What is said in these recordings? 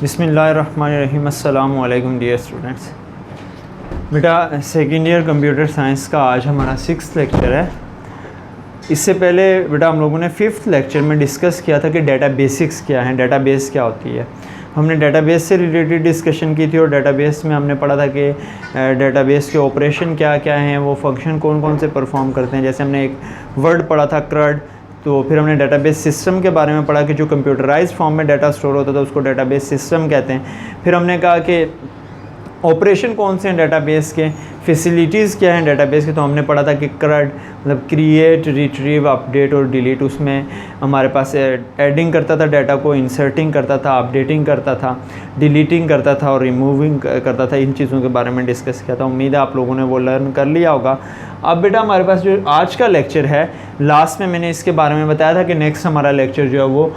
बिस्मिल्लाहिर्रहमानिर्रहीम। अस्सलामु अलैकुम डियर स्टूडेंट्स। बेटा सेकेंड ईयर कंप्यूटर साइंस का आज हमारा 6th लेक्चर है। इससे पहले बेटा हम लोगों ने 5th लेक्चर में डिस्कस किया था कि डेटा बेसिक्स क्या हैं, डेटाबेस क्या होती है। हमने डेटाबेस से रिलेटेड डिस्कशन की थी और डेटाबेस में हमने पढ़ा था कि डेटाबेस के ऑपरेशन क्या क्या हैं, वो फंक्शन कौन कौन से परफॉर्म करते हैं। जैसे हमने एक वर्ड पढ़ा था CRUD, तो फिर हमने डेटाबेस सिस्टम के बारे में पढ़ा कि जो कंप्यूटराइज्ड फॉर्म में डाटा स्टोर होता था उसको डेटाबेस सिस्टम कहते हैं। फिर हमने कहा कि ऑपरेशन कौन से हैं डेटाबेस के, फैसिलिटीज़ क्या हैं डेटाबेस के। तो हमने पढ़ा था कि CRUD मतलब क्रिएट, रिट्रीव, अपडेट और डिलीट, उसमें हमारे पास एडिंग करता था डाटा को, इंसर्टिंग करता था, अपडेटिंग करता था, डिलीटिंग करता था और रिमूविंग करता था। इन चीज़ों के बारे में डिस्कस किया था। उम्मीद है आप लोगों ने वो लर्न कर लिया होगा। अब बेटा हमारे पास जो आज का लेक्चर है, लास्ट में मैंने इसके बारे में बताया था कि नेक्स्ट हमारा लेक्चर जो है वो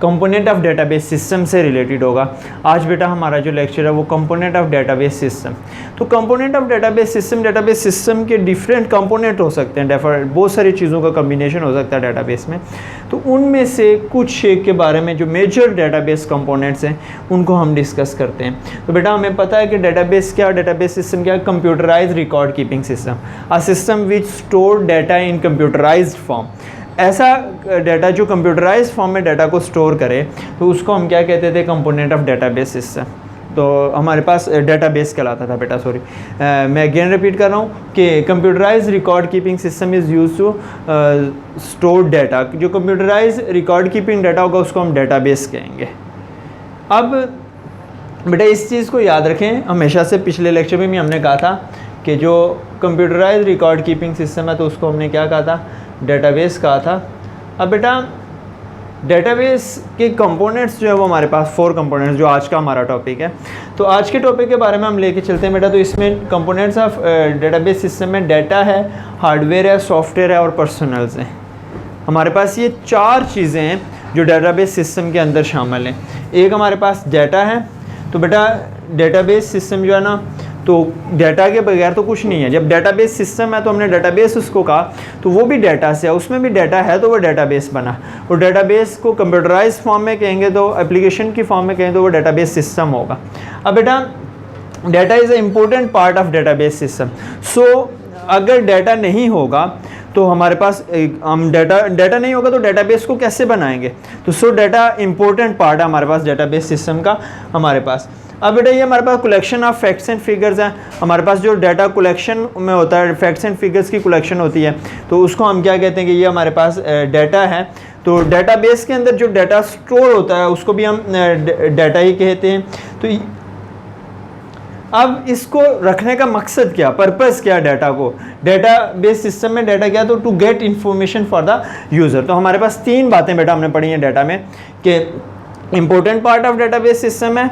कंपोनेंट ऑफ डेटाबेस सिस्टम से रिलेटेड होगा। आज बेटा हमारा जो लेक्चर है वो कंपोनेंट ऑफ डेटाबेस सिस्टम। तो कंपोनेंट ऑफ डेटाबेस सिस्टम के डिफरेंट कंपोनेंट हो सकते हैं, बहुत सारी चीज़ों का कम्बिनेशन हो सकता है डेटाबेस में। तो उनमें से कुछ के बारे में जो मेजर डेटाबेस कंपोनेंट्स हैं उनको हम डिस्कस करते हैं। तो बेटा हमें पता है कि डेटाबेस सिस्टम क्या है? Computerised record keeping system, a system which store data in computerised form. ऐसा डाटा जो कंप्यूटराइज्ड फॉर्म में डाटा को स्टोर करे तो उसको हम क्या कहते थे? Component of database system. तो हमारे पास डेटाबेस कहलाता था बेटा। सॉरी, मैं अगेन रिपीट कर रहा हूँ कि computerised record keeping system is use to store data. जो कंप्यूटराइज्ड रिकॉर्ड कीपिंग डाटा होगा उसको हम डेटाबेस कहेंगे। अब बेटा इस चीज़ को याद रखें, हमेशा से पिछले लेक्चर में भी हमने कहा था कि जो कंप्यूटराइज्ड रिकॉर्ड कीपिंग सिस्टम है तो उसको हमने क्या कहा था? डेटाबेस कहा था। अब बेटा डेटाबेस के कंपोनेंट्स जो है वो हमारे पास 4 कंपोनेंट्स, जो आज का हमारा टॉपिक है। तो आज के टॉपिक के बारे में हम लेके चलते हैं बेटा। तो इसमें कंपोनेंट्स ऑफ डेटाबेस सिस्टम में डाटा है, हार्डवेयर है, सॉफ्टवेयर है और पर्सनल्स हैं। हमारे पास ये 4 चीज़ें हैं जो डेटाबेस सिस्टम के अंदर शामिल हैं। एक हमारे पास डाटा है। तो बेटा डेटाबेस सिस्टम जो है ना, तो डाटा के बगैर तो कुछ नहीं है। जब डेटाबेस सिस्टम है तो हमने डेटाबेस उसको कहा, तो वो भी डाटा से है, उसमें भी डाटा है तो वो डेटाबेस बना। और डेटाबेस को कंप्यूटराइज्ड फॉर्म में कहेंगे तो एप्लीकेशन की फॉर्म में कहेंगे तो वो डेटाबेस सिस्टम होगा। अब बेटा data is a important part of database system. So अगर डाटा नहीं होगा तो हमारे पास हम डाटा नहीं होगा तो डेटाबेस को कैसे बनाएंगे? तो सो डाटा इम्पोर्टेंट पार्ट है हमारे पास डेटाबेस सिस्टम का हमारे पास। अब बेटा ये हमारे पास collection of facts and figures हैं। हमारे पास जो डाटा कलेक्शन में होता है, फैक्ट्स एंड फिगर्स की कलेक्शन होती है, तो उसको हम क्या कहते हैं कि ये हमारे पास डाटा है। तो डाटाबेस के अंदर जो डाटा स्टोर होता है उसको भी हम डाटा ही कहते हैं। तो अब इसको रखने का मकसद क्या, पर्पस क्या डाटा को? डेटाबेस सिस्टम में डाटा क्या? तो to get information for the user. तो हमारे पास 3 बातें बेटा हमने पढ़ी हैं डाटा में कि important part of database system है।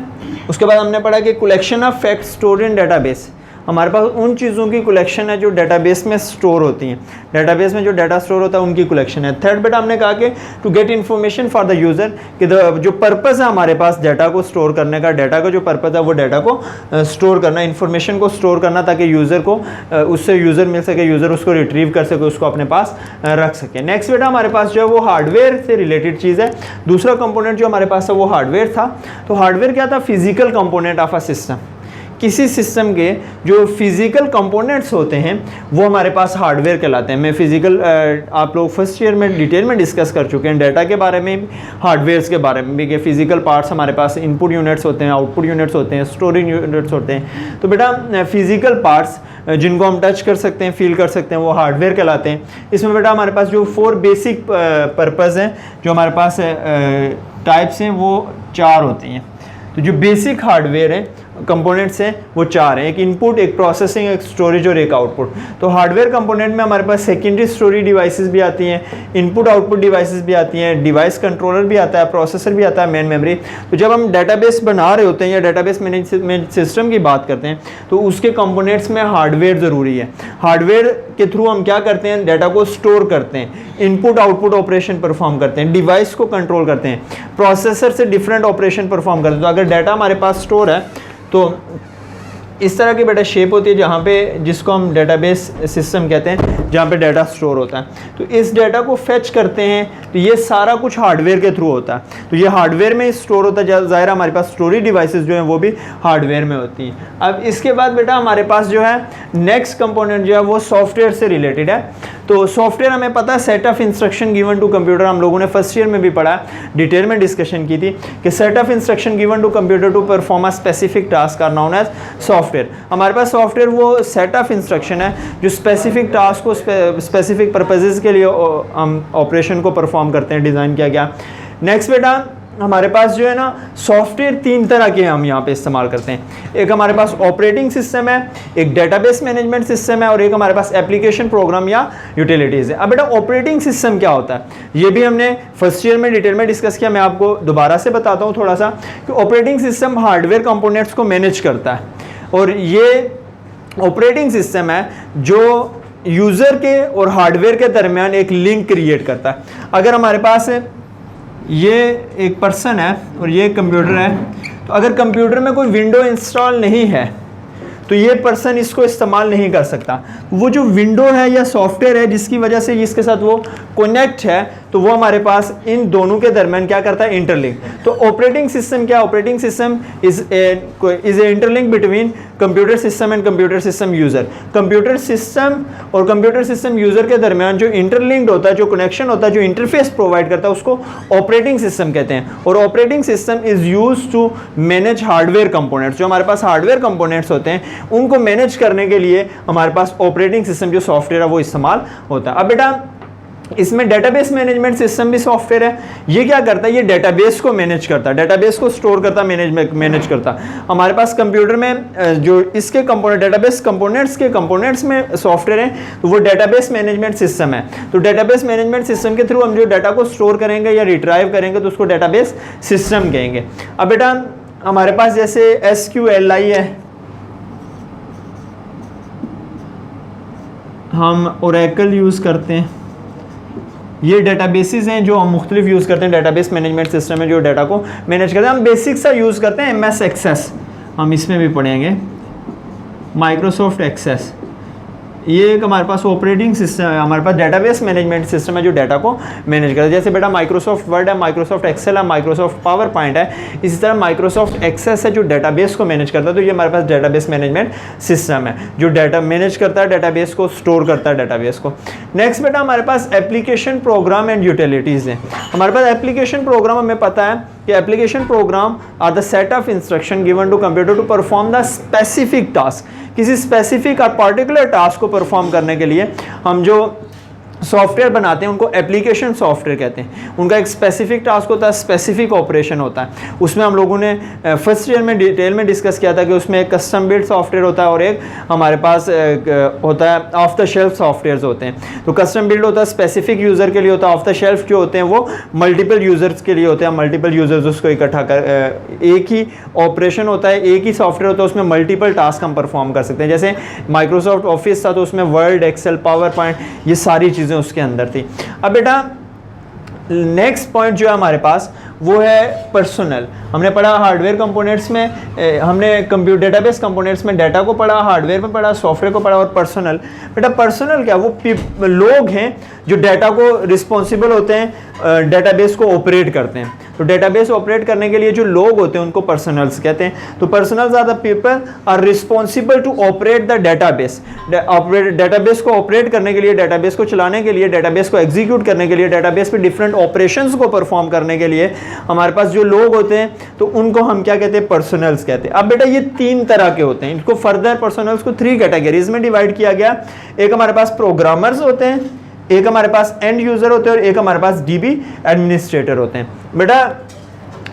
उसके बाद हमने पढ़ा कि collection of facts stored in database. हमारे पास उन चीज़ों की कलेक्शन है जो डेटाबेस में स्टोर होती हैं। डेटाबेस में जो डाटा स्टोर होता है उनकी कलेक्शन है। थर्ड बेटा हमने कहा कि to get information for the user, कि जो पर्पज़ है हमारे पास डाटा को स्टोर करने का, डाटा का जो पर्पज़ है वो डाटा को स्टोर करना, इन्फॉर्मेशन को स्टोर करना, ताकि यूज़र को उससे यूज़र मिल सके, यूज़र उसको रिट्रीव कर सके, उसको अपने पास रख सके। नेक्स्ट बेटा हमारे पास जो है वो हार्डवेयर से रिलेटेड चीज़ है। दूसरा कंपोनेंट जो हमारे पास है वो हार्डवेयर था। तो हार्डवेयर क्या था? Physical component of a system. किसी सिस्टम के जो फिज़िकल कंपोनेंट्स होते हैं वो हमारे पास हार्डवेयर कहलाते हैं। मैं फिज़िकल आप लोग फर्स्ट ईयर में डिटेल में डिस्कस कर चुके हैं, डाटा के बारे में, हार्डवेयर्स के बारे में भी, कि फिज़िकल पार्ट्स हमारे पास इनपुट यूनिट्स होते हैं, आउटपुट यूनिट्स होते हैं, स्टोरेज यूनिट्स होते हैं। तो बेटा फिज़िकल पार्ट्स जिनको हम टच कर सकते हैं, फील कर सकते हैं, वो हार्डवेयर कहलाते हैं। इसमें बेटा हमारे पास जो 4 बेसिक पर्पज़ हैं, जो हमारे पास टाइप्स हैं, वो 4 होती हैं। तो जो बेसिक हार्डवेयर है कंपोनेंट्स हैं वो 4 हैं, एक इनपुट, एक प्रोसेसिंग, एक स्टोरेज और एक आउटपुट। तो हार्डवेयर कंपोनेंट में हमारे पास सेकेंडरी स्टोरेज डिवाइसेस भी आती हैं, इनपुट आउटपुट डिवाइसेस भी आती हैं, डिवाइस कंट्रोलर भी आता है, प्रोसेसर भी आता है, मेन मेमोरी। तो जब हम डेटाबेस बना रहे होते हैं या डेटाबेस मैनेजमेंट सिस्टम की बात करते हैं तो उसके कंपोनेंट्स में हार्डवेयर ज़रूरी है। हार्डवेयर के थ्रू हम क्या करते हैं? डाटा को स्टोर करते हैं, इनपुट आउटपुट ऑपरेशन परफॉर्म करते हैं, डिवाइस को कंट्रोल करते हैं, प्रोसेसर से डिफरेंट ऑपरेशन परफॉर्म करते हैं। तो अगर डाटा हमारे पास स्टोर है तो इस तरह की बेटा शेप होती है जहाँ पे, जिसको हम डेटाबेस सिस्टम कहते हैं, जहाँ पे डाटा स्टोर होता है। तो इस डाटा को फेच करते हैं, तो ये सारा कुछ हार्डवेयर के थ्रू होता है। तो ये हार्डवेयर में स्टोर होता है, ज़ाहिर हमारे पास स्टोरेज डिवाइसेस जो हैं वो भी हार्डवेयर में होती हैं। अब इसके बाद बेटा हमारे पास जो है नेक्स्ट कंपोनेंट जो है वो सॉफ्टवेयर से रिलेटेड है। तो सॉफ्टवेयर हमें पता है set of instruction given to computer, हम लोगों ने फर्स्ट ईयर में भी पढ़ा, डिटेल में डिस्कशन की थी कि set of instruction given to computer to perform a specific task are known as software. हमारे पास सॉफ्टवेयर वो सेट ऑफ इंस्ट्रक्शन है जो स्पेसिफिक टास्क को स्पेसिफिक पर्पजेज़ के लिए हम ऑपरेशन को परफॉर्म करते हैं, डिज़ाइन किया गया। नेक्स्ट बेटा हमारे पास जो है ना सॉफ्टवेयर 3 तरह के हम यहाँ पे इस्तेमाल करते हैं। एक हमारे पास ऑपरेटिंग सिस्टम है, एक डेटाबेस मैनेजमेंट सिस्टम है और एक हमारे पास एप्लीकेशन प्रोग्राम या यूटिलिटीज़ है। अब बेटा ऑपरेटिंग सिस्टम क्या होता है, ये भी हमने फर्स्ट ईयर में डिटेल में डिस्कस किया। मैं आपको दोबारा से बताता हूँ थोड़ा सा कि ऑपरेटिंग सिस्टम हार्डवेयर कंपोनेंट्स को मैनेज करता है और ये ऑपरेटिंग सिस्टम है जो यूज़र के और हार्डवेयर के दरमियान एक लिंक क्रिएट करता है। अगर हमारे पास ये एक पर्सन है और ये कंप्यूटर है, तो अगर कंप्यूटर में कोई विंडो इंस्टॉल नहीं है तो ये पर्सन इसको इस्तेमाल नहीं कर सकता। वो जो विंडो है या सॉफ्टवेयर है जिसकी वजह से इसके साथ वो कनेक्ट है, तो वो हमारे पास इन दोनों के दरमियान क्या करता है, इंटरलिंक। तो ऑपरेटिंग सिस्टम क्या, operating system is a interlink between computer system and computer system user. Computer system और कंप्यूटर सिस्टम यूज़र के दरमियान जो इंटरलिंक्ड होता है, जो कनेक्शन होता है, जो इंटरफेस प्रोवाइड करता है, उसको ऑपरेटिंग सिस्टम कहते हैं। और operating system is use to manage hardware components. जो हमारे पास हार्डवेयर कंपोनेंट्स होते हैं उनको मैनेज करने के लिए हमारे पास ऑपरेटिंग सिस्टम जो सॉफ्टवेयर है वो इस्तेमाल होता है। अब बेटा इसमें डेटाबेस मैनेजमेंट सिस्टम भी सॉफ्टवेयर है। ये क्या करता है, ये डेटाबेस को मैनेज करता है, डेटाबेस को स्टोर करता है, मैनेज करता है। हमारे पास कंप्यूटर में जो इसके कंपोनेंट डेटाबेस कंपोनेंट्स के कंपोनेंट्स में सॉफ्टवेयर है, तो वो डेटाबेस मैनेजमेंट सिस्टम है। तो डेटाबेस मैनेजमेंट सिस्टम के थ्रू हम जो डाटा को स्टोर करेंगे या रिट्राइव करेंगे तो उसको डेटाबेस सिस्टम कहेंगे। अब बेटा हमारे पास जैसे SQLi है, हम ओरेकल यूज़ करते हैं, ये डेटाबेसेस हैं जो हम मुख्तलिफ यूज़ करते हैं। डेटाबेस मैनेजमेंट सिस्टम है जो डाटा को मैनेज करते हैं। हम बेसिक सा यूज़ करते हैं MS एक्सेस, हम इसमें भी पढ़ेंगे माइक्रोसॉफ्ट एक्सेस। ये एक हमारे पास ऑपरेटिंग सिस्टम है, हमारे पास डेटाबेस मैनेजमेंट सिस्टम है जो डाटा को मैनेज करता है। जैसे बेटा माइक्रोसॉफ्ट वर्ड है, माइक्रोसॉफ्ट एक्सेल है, माइक्रोसॉफ्ट पावर पॉइंट है, इसी तरह माइक्रोसॉफ्ट एक्सेस है जो डेटाबेस को मैनेज करता है। तो ये हमारे पास डेटाबेस मैनेजमेंट सिस्टम है जो डाटा मैनेज करता है, डेटाबेस को स्टोर करता है, डेटाबेस को। नेक्स्ट बेटा हमारे पास एप्लीकेशन प्रोग्राम एंड यूटिलिटीज़ हैं। हमारे पास एप्लीकेशन प्रोग्राम हमें पता है कि application program are the set of instruction given to computer to perform the specific task. किसी स्पेसिफिक और पार्टिकुलर टास्क को परफॉर्म करने के लिए हम जो सॉफ्टवेयर बनाते हैं उनको एप्लीकेशन सॉफ्टवेयर कहते हैं। उनका एक स्पेसिफिक टास्क होता है, स्पेसिफिक ऑपरेशन होता है। उसमें हम लोगों ने फर्स्ट ईयर में डिटेल में डिस्कस किया था कि उसमें एक कस्टम बिल्ड सॉफ्टवेयर होता है और एक हमारे पास होता है ऑफ द शेल्फ सॉफ्टवेयर्स होते हैं। तो कस्टम बिल्ड होता है स्पेसिफिक यूज़र के लिए होता है, ऑफ द शेल्फ जो होते हैं वो मल्टीपल यूज़र्स के लिए होते हैं। मल्टीपल यूज़र्स उसको इकट्ठा कर एक ही ऑपरेशन होता है, एक ही सॉफ्टवेयर होता है, उसमें मल्टीपल टास्क हम परफॉर्म कर सकते हैं। जैसे माइक्रोसॉफ्ट ऑफिस था तो उसमें वर्ड, एक्सेल, पावर पॉइंट, ये सारी चीज़ें उसके अंदर थी। अब बेटा नेक्स्ट पॉइंट जो है हमारे पास वो है पर्सनल। हमने पढ़ा हार्डवेयर कंपोनेंट्स में, हमने कंप्यूटर डेटाबेस कंपोनेंट्स में डाटा को पढ़ा, हार्डवेयर में पढ़ा, सॉफ्टवेयर को पढ़ा और पर्सनल। बेटा पर्सनल क्या, वो लोग हैं जो डाटा को रिस्पॉन्सिबल होते हैं, डेटाबेस को ऑपरेट करते हैं। तो डेटाबेस ऑपरेट करने के लिए जो लोग होते हैं उनको पर्सनल्स कहते हैं। तो personnels are the people are responsible to operate the database. Database को ऑपरेट करने के लिए, डेटाबेस को चलाने के लिए, डेटाबेस को एग्जीक्यूट करने के लिए, डेटाबेस पे डिफरेंट ऑपरेशंस को परफॉर्म करने के लिए हमारे पास जो लोग होते हैं तो उनको हम क्या कहते हैं, पर्सनल्स कहते हैं। अब बेटा ये 3 तरह के होते हैं, इनको फर्दर पर्सनल्स को 3 कैटेगरीज में डिवाइड किया गया। एक हमारे पास प्रोग्रामर्स होते हैं, एक हमारे पास एंड यूजर होते हैं और एक हमारे पास DB एडमिनिस्ट्रेटर होते हैं। बेटा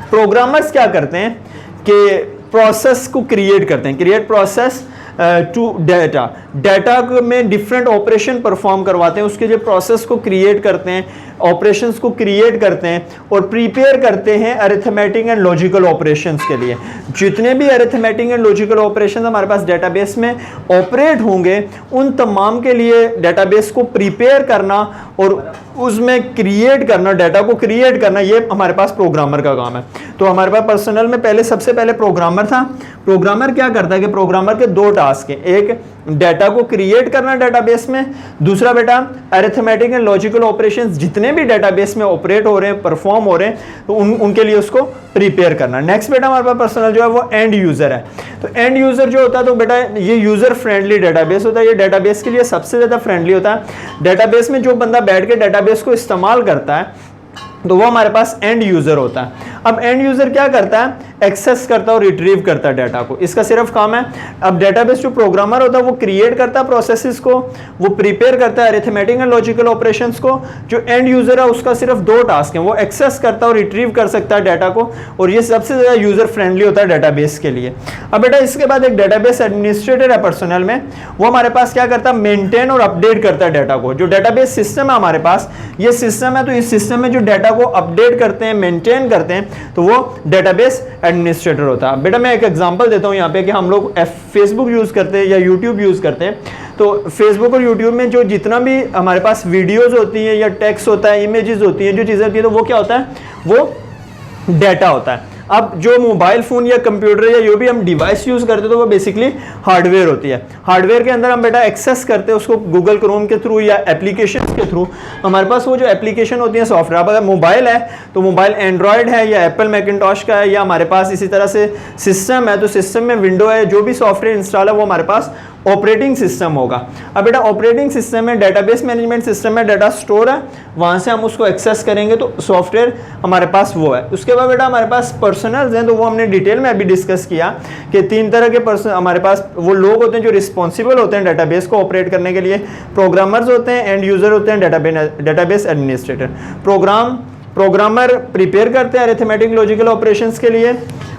प्रोग्रामर्स क्या करते हैं कि प्रोसेस को क्रिएट करते हैं, क्रिएट प्रोसेस टू डाटा में डिफरेंट ऑपरेशन परफॉर्म करवाते हैं, उसके जो प्रोसेस को क्रिएट करते हैं, ऑपरेशंस को क्रिएट करते हैं और प्रिपेयर करते हैं अरिथमेटिक एंड लॉजिकल ऑपरेशंस के लिए। जितने भी अरिथमेटिक एंड लॉजिकल ऑपरेशंस हमारे पास डेटाबेस में ऑपरेट होंगे उन तमाम के लिए डेटाबेस को प्रिपेयर करना और उसमें क्रिएट करना, डाटा को क्रिएट करना, ये हमारे पास प्रोग्रामर का काम है। तो हमारे पास पर्सनल में सबसे पहले प्रोग्रामर था। प्रोग्रामर क्या करता है कि प्रोग्रामर के 2 टास्क हैं, एक डाटा को क्रिएट करना डेटाबेस में, दूसरा बेटा अरिथमेटिक एंड लॉजिकल ऑपरेशंस जितने भी डेटाबेस में ऑपरेट हो रहे हैं, परफॉर्म हो रहे हैं, तो उनके लिए उसको प्रिपेयर करना। नेक्स्ट बेटा हमारे पास पर्सनल जो है वो एंड यूजर है। तो एंड यूजर जो होता है तो बेटा ये यूजर फ्रेंडली डेटाबेस होता है, ये डेटाबेस के लिए सबसे ज़्यादा फ्रेंडली होता है। डेटाबेस में जो बंदा बैठ के डेटाबेस को इस्तेमाल करता है तो वो हमारे पास एंड यूजर होता है। अब एंड यूजर क्या करता है, एक्सेस करता है और रिट्रीव करता है डाटा को, इसका सिर्फ काम है। अब डेटाबेस जो प्रोग्रामर होता है वो क्रिएट करता है प्रोसेसेस को, वो प्रिपेयर करता है अरिथमेटिक एंड लॉजिकल ऑपरेशंस को। जो एंड यूजर है उसका सिर्फ दो टास्क हैं, वो एक्सेस करता है और रिट्रीव कर सकता है डाटा को, और ये सबसे ज़्यादा यूजर फ्रेंडली होता है डेटाबेस के लिए। अब बेटा इसके बाद एक डेटाबेस एडमिनिस्ट्रेटर है पर्सनल में, वो हमारे पास क्या करता है, मेंटेन और अपडेट करता है डाटा को। जो डेटाबेस सिस्टम है हमारे पास, ये सिस्टम है, तो इस सिस्टम में जो डाटा को अपडेट करते हैं, मेंटेन करते हैं, तो वो डेटाबेस एडमिनिस्ट्रेटर होता है। बेटा मैं एक एग्जांपल देता हूं यहाँ पे कि हम लोग फेसबुक यूज करते हैं या यूट्यूब यूज करते हैं, तो फेसबुक और यूट्यूब में जो जितना भी हमारे पास वीडियोस होती हैं या टेक्स्ट होता है, इमेजेस होती हैं, जो चीज़ें होती है, तो वो क्या होता है, वो डाटा होता है। अब जो मोबाइल फ़ोन या कंप्यूटर या जो भी हम डिवाइस यूज़ करते हैं तो वो बेसिकली हार्डवेयर होती है। हार्डवेयर के अंदर हम बेटा एक्सेस करते हैं उसको गूगल क्रोम के थ्रू या एप्लीकेशन के थ्रू। हमारे पास वो जो एप्लीकेशन होती है सॉफ्टवेयर, अब अगर मोबाइल है तो मोबाइल एंड्रॉयड है या एप्पल मैकिंटॉश का है, या हमारे पास इसी तरह से सिस्टम है तो सिस्टम में विंडो है, जो भी सॉफ्टवेयर इंस्टॉल है वो हमारे पास ऑपरेटिंग सिस्टम होगा। अब बेटा ऑपरेटिंग सिस्टम में डेटाबेस मैनेजमेंट सिस्टम में डाटा स्टोर है, वहाँ से हम उसको एक्सेस करेंगे तो सॉफ्टवेयर हमारे पास वो है। उसके बाद बेटा हमारे पास पर्सनल्स हैं, तो वो हमने डिटेल में अभी डिस्कस किया कि तीन तरह के हमारे पास वो लोग होते हैं जो रिस्पॉन्सिबल होते हैं डेटाबेस को ऑपरेट करने के लिए। प्रोग्रामर्स होते हैं, एंड यूज़र होते हैं, डेटाबेस एडमिनिस्ट्रेटर। प्रोग्रामर प्रिपेयर करते हैं अरिथमेटिक लॉजिकल ऑपरेशंस के लिए,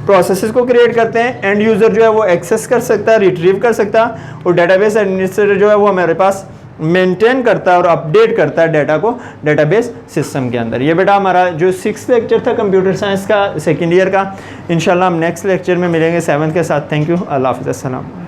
प्रोसेसेस को क्रिएट करते हैं, एंड यूज़र जो है वो एक्सेस कर सकता है, रिट्रीव कर सकता है, और डेटाबेस एडमिनिस्ट्रेटर जो है वो हमारे पास मेंटेन करता है और अपडेट करता है डाटा को डेटाबेस सिस्टम के अंदर। ये बेटा हमारा जो 6th लेक्चर था कंप्यूटर साइंस का सेकेंड ईयर का। इंशाल्लाह हम नेक्स्ट लेक्चर में मिलेंगे 7th के साथ। थैंक यू, अल्लाह हाफ़िज़, अस्सलाम।